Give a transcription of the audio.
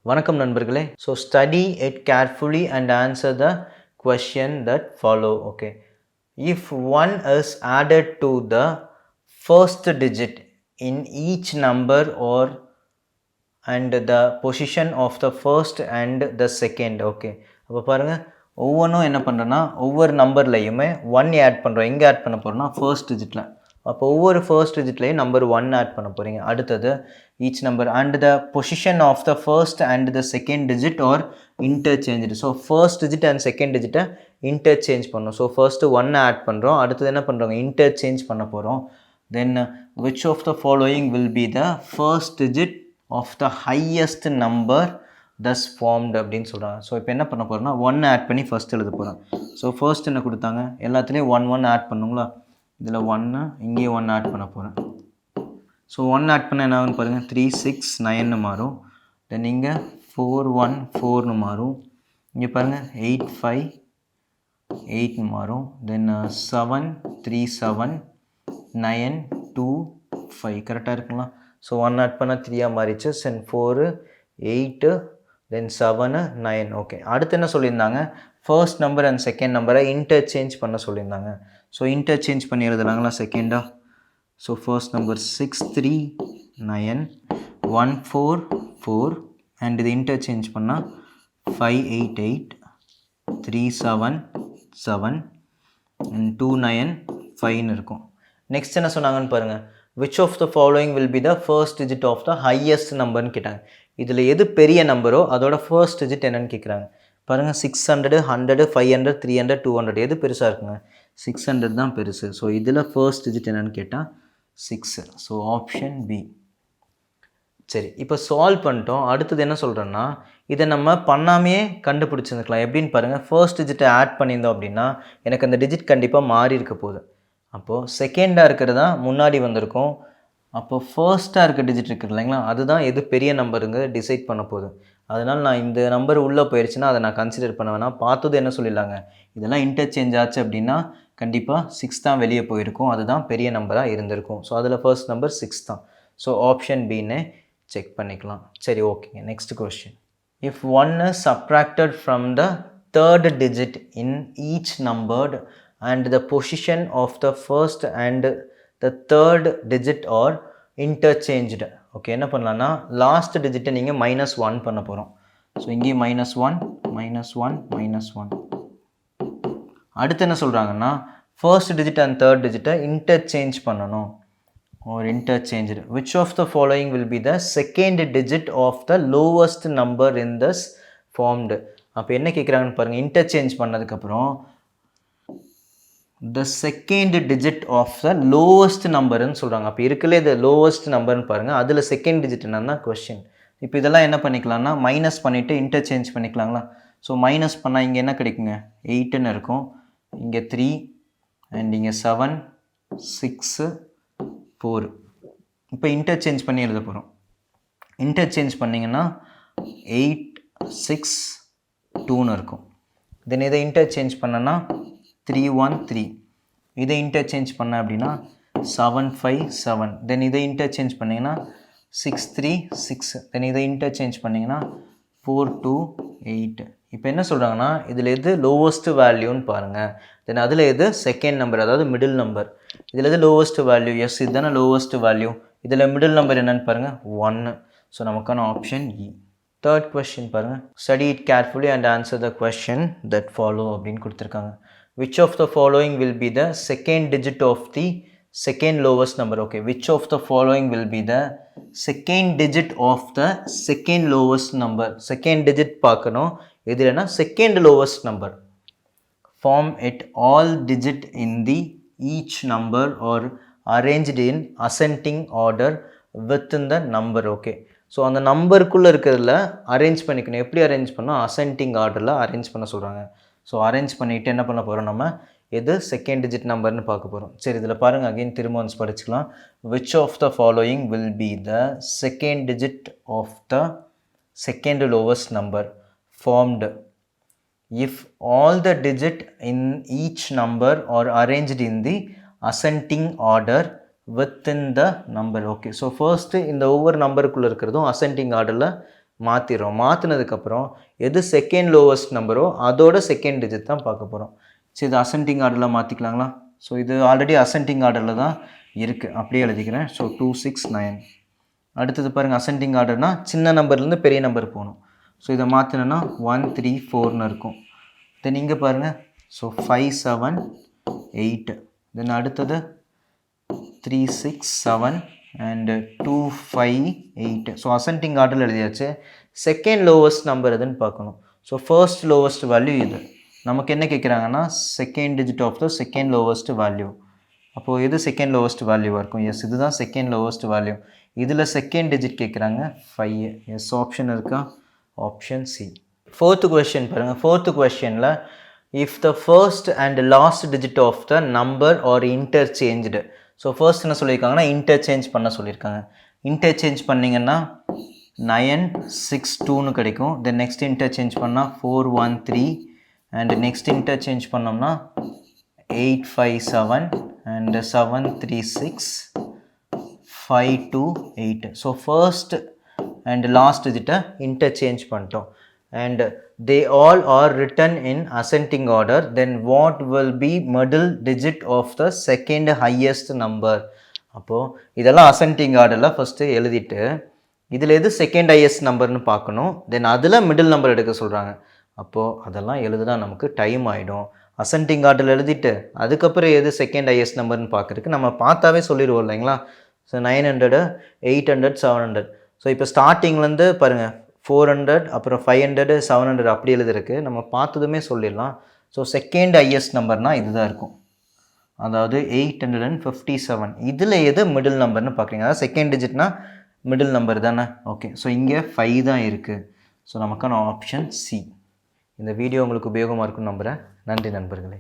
வணக்கம் நண்பர்களே. So study it carefully and answer the question that follow. Okay. If 1 is added to the first digit in each number or and the position of the first and the second. Okay. அப்போ பாருங்க ஒவ்வொன்றும் என்ன பண்ணுறேன்னா ஒவ்வொரு நம்பர்லையுமே 1 add பண்ணுறோம். எங்கே add பண்ண போகிறோம்னா ஃபர்ஸ்ட் டிஜிட்டில். அப்போ ஒவ்வொரு ஃபர்ஸ்ட் டிஜிட்லையும் நம்பர் 1 ஆட் பண்ண போகிறீங்க. அடுத்தது each number and the position of the first and the second digit or interchanged. So first digit and second digit interchange பண்ணோம். So first 1 ஆட் பண்ணுறோம். அடுத்தது என்ன பண்ணுறோங்க, interchange பண்ண போகிறோம். Then which of the following will be the first digit of the highest number thus formed அப்படின்னு சொல்கிறாங்க. So இப்போ என்ன பண்ண போகிறோம்னா 1 ஆட் பண்ணி ஃபர்ஸ்ட் எழுத போகிறோம். ஸோ ஃபர்ஸ்ட் என்ன கொடுத்தாங்க, எல்லாத்துலேயும் 1 ஆட் பண்ணுங்களா, இதில் 1 இங்கேயும் 1 ஆட் பண்ண போகிறேன். ஸோ 1 ஆட் பண்ண என்ன ஆகுன்னு பாருங்கள், 3 6 9ன்னு மாறும். தென் இங்கே 4 1 4ன்னு மாறும். இங்கே பாருங்கள் 8 5 8ன்னு மாறும். தென் 7 3 7 9 2 5 கரெக்டாக இருக்குங்களா. ஸோ 1 ஆட் பண்ணால் 3 மாறிச்சு. தென் 4 8 தென் 7 9. ஓகே, அடுத்து என்ன சொல்லியிருந்தாங்க, ஃபர்ஸ்ட் நம்பர் அண்ட் செகண்ட் நம்பரை இன்டர்சேஞ்ச் பண்ண சொல்லியிருந்தாங்க. ஸோ இன்டர்சேஞ்ச் பண்ணி எழுதலாங்களா செகண்டா. ஸோ ஃபர்ஸ்ட் நம்பர் 6 3 9 1 4 4 அண்ட் இது இன்டர்சேஞ்ச் பண்ணால் 5 8 8 3 7 7 and 2 9 5ன்னு இருக்கும். நெக்ஸ்ட் என்ன சொன்னாங்கன்னு பாருங்கள், which of the following will be the first digit of the highest numberன்னு கேட்டாங்க. இதில் எது பெரிய நம்பரோ அதோட ஃபர்ஸ்ட் டிஜிட் என்னன்னு கேட்குறாங்க. பாருங்கள் 600 100 500 300 200 எது பெருசாக இருக்குங்க, 600 தான் பெருசு. ஸோ இதில் ஃபர்ஸ்ட் டிஜிட் என்னன்னு கேட்டால் 6. So option B. சரி, இப்போ சால்வ் பண்ணிட்டோம். அடுத்தது என்ன சொல்கிறேன்னா, இதை நம்ம பண்ணாமையே கண்டுபிடிச்சிருந்துக்கலாம். எப்படின்னு பாருங்கள், ஃபர்ஸ்ட் டிஜிட்டை ஆட் பண்ணியிருந்தோம் அப்படின்னா எனக்கு அந்த டிஜிட் கண்டிப்பாக மாறி இருக்க போகுது. அப்போது செகண்டாக இருக்கிறது தான் முன்னாடி வந்திருக்கும். அப்போ ஃபர்ஸ்ட்டாக இருக்க டிஜிட் இருக்குது இல்லைங்களா, அதுதான் எது பெரிய நம்பருங்க டிசைட் பண்ண போகுது. அதனால் நான் இந்த நம்பர் உள்ளே போயிடுச்சுன்னா அதை நான் கன்சிடர் பண்ண வேணாம். பார்த்தது என்ன சொல்லிடலாங்க, இதெல்லாம் இன்டர்சேஞ்ச் ஆச்சு அப்படின்னா கண்டிப்பாக 6 தான் வெளியே போயிருக்கும், அதுதான் பெரிய நம்பராக இருந்திருக்கும். ஸோ அதில் ஃபர்ஸ்ட் நம்பர் 6 தான். ஸோ ஆப்ஷன் பின்னு செக் பண்ணிக்கலாம். சரி, ஓகேங்க. Next question, if 1 is subtracted from the third digit in each numbered and the position of the first and the third digit are interchanged. Okay, என்ன பண்ணலான்னா last டிஜிட்டை நீங்கள் -1 பண்ண போகிறோம். So இங்கேயும் -1 -1 -1. அடுத்து என்ன சொல்கிறாங்கன்னா ஃபர்ஸ்ட் டிஜிட் அண்ட் தேர்ட் டிஜிட்டை இன்டர்சேஞ்ச் பண்ணணும். ஒரு interchange, which of the following will be the second digit of the lowest number in this formed. அப்போ என்ன கேட்குறாங்கன்னு பாருங்கள், இன்டர்சேஞ்ச் பண்ணதுக்கப்புறம் the second digit of the lowest numberன்னு சொல்கிறாங்க. அப்போ இருக்குல்ல இது lowest numberன்னு பாருங்கள், அதில் செகண்ட் டிஜிட் என்னன்னா கொஸ்டின். இப்போ இதெல்லாம் என்ன பண்ணிக்கலாம்னா மைனஸ் பண்ணிவிட்டு இன்டர்சேஞ்ச் பண்ணிக்கலாங்களா. ஸோ மைனஸ் பண்ணால் இங்கே என்ன கிடைக்குங்க, 8ன்னு இருக்கும். இங்கே 3 அண்ட் இங்கே 7 6 4. இப்போ இன்டர்சேஞ்ச் பண்ணி எழுத போகிறோம். இன்டர்சேஞ்ச் பண்ணிங்கன்னா 8 6 2ன்னு இருக்கும். தென் இதை இன்டர்சேஞ்ச் பண்ணனா 3 1 3. இதை இன்டர்சேஞ்ச் பண்ண அப்படின்னா 7 5 7. தென் இதை இன்டர்சேஞ்ச் பண்ணிங்கன்னா 6 3 6. தென் இதை இன்டர்சேஞ்ச் பண்ணிங்கன்னா 4 2 8. இப்போ என்ன சொல்கிறாங்கன்னா இதில் எது லோவஸ்ட் வேல்யூன்னு பாருங்கள். தென் அதில் எது செகண்ட் நம்பர், அதாவது மிடில் நம்பர். இதில் எது லோவஸ்ட் வேல்யூ, எஸ் இதுதானே லோவஸ்ட் வேல்யூ. இதில் மிடில் நம்பர் என்னன்னு பாருங்கள் 1. ஸோ நமக்கான ஆப்ஷன் இ. தேர்ட் கொஸ்டின் பாருங்கள், study it carefully and answer the question that follow அப்படின்னு கொடுத்துருக்காங்க. Which of the following will be the second digit of the second lowest number? Okay, which of the following will be the second digit of the second lowest number? Second digit பார்க்கணும். எதுலனா second lowest number. Form it all digit in the each number or arranged in ascending order within the number. Okay, so அந்த நம்பருக்குள்ளே இருக்கிறதுல arrange பண்ணிக்கணும். எப்படி arrange பண்ணால் ascending ஆர்டரில் arrange பண்ண சொல்கிறாங்க. So arrange பண்ணிவிட்டு என்ன பண்ண போகிறோம், நம்ம எது செகண்ட் டிஜிட் நம்பர்னு பார்க்க போகிறோம். சரி, இதில் பாருங்கள், அகெயின் திரும்ப ஒன்ஸ் படிச்சுக்கலாம். Which of the following will be the second digit of the second lowest number formed if all the digit in each number are arranged in the ascending order within the number. Okay, so first இந்த ஒவ்வொரு நம்பருக்குள்ளே இருக்கிறதும் ascending ஆர்டரில் மாற்றிடுறோம். மாற்றினதுக்கப்புறம் எது second lowest நம்பரோ அதோட second digit தான் பார்க்க போகிறோம். சரி, இது அசெண்டிங் ஆர்டரில் மாற்றிக்கலாங்களா? ஸோ இது ஆல்ரெடி அசெண்டிங் ஆர்டரில் தான் இருக்குது, அப்படியே எழுதிக்கிறேன். ஸோ 2 6 9. அடுத்தது பாருங்கள், அசெண்டிங் ஆர்டர்னால் சின்ன நம்பர்லேருந்து பெரிய நம்பர் போகணும். ஸோ இதை மாற்றினோன்னா 1 3 4ன்னு இருக்கும். தென் இங்கே பாருங்கள், ஸோ 5 7 8. தென் அடுத்தது 3 6 7 and 2 5 8. ஸோ அசெண்டிங் ஆர்டரில் எழுதியாச்சு. செகண்ட் லோவஸ்ட் நம்பர் எதுன்னு பார்க்கணும். ஸோ ஃபர்ஸ்ட் லோவஸ்ட் வேல்யூ இது. நமக்கு என்ன கேட்குறாங்கன்னா second digit of the second lowest value. அப்போது எது செகண்ட் லோவஸ்ட் வேல்யூவாக இருக்கும்? எஸ், இதுதான் செகண்ட் லோவஸ்ட் வேல்யூ. இதில் செகண்ட் டிஜிட் கேட்குறாங்க 5. எஸ், ஆப்ஷன் இருக்கா? Option C. ஃபோர்த்து கொஸ்டின் பாருங்கள். ஃபோர்த்து கொஸ்டினில் if the first and last digit of the number are interchanged. So first என்ன சொல்லியிருக்காங்கன்னா இன்டர்சேஞ்ச் பண்ண சொல்லியிருக்காங்க. இன்டர்சேஞ்ச் பண்ணிங்கன்னா 9 6 2ன்னு கிடைக்கும். தென் நெக்ஸ்ட் இன்டர்சேஞ்ச் பண்ணால் 4 1 3 அண்ட் நெக்ஸ்ட் இன்டர்சேஞ்ச் பண்ணோம்னா 8 5 7 and 7 3 6 5 2 8. So first and last டிஜிட்டை இன்டர்சேஞ்ச் பண்ணிட்டோம். and they all are written in ascending order, then what will be middle digit of the second highest number? அப்போது இதெல்லாம் ascending ஆர்டரில் first எழுதிட்டு இதில் எது செகண்ட் ஹையஸ்ட் நம்பர்னு பார்க்கணும். தென் அதில் மிடில் நம்பர் எடுக்க சொல்கிறாங்க. அப்போது அதெல்லாம் எழுதுனா நமக்கு டைம் ஆகிடும். அசெண்டிங் ஆர்டரில் எழுதிட்டு அதுக்கப்புறம் எது செகண்ட் ஹையஸ்ட் நம்பர்னு பார்க்குறதுக்கு நம்ம பார்த்தாவே சொல்லிடுவோம் இல்லைங்களா? ஸோ 900 800 700. ஸோ இப்போ ஸ்டார்டிங்லேருந்து பாருங்கள் 400 அப்புறம் 500 700 அப்படி எழுதிருக்கு. நம்ம பார்த்ததுமே சொல்லிடலாம். ஸோ செகண்ட் ஹையஸ்ட் நம்பர்னால் இதுதான் இருக்கும், அதாவது 857. இதில் எது மிடில் நம்பர்னு பார்க்குறீங்க? அதாவது செகண்ட் டிஜிட்னா மிடில் நம்பர் தானே. ஓகே, ஸோ இங்கே 5 தான் இருக்குது. ஸோ நமக்கான ஆப்ஷன் சி. இந்த வீடியோ உங்களுக்கு உபயோகமாக இருக்குன்னு நம்புகிறேன். நன்றி நண்பர்களே.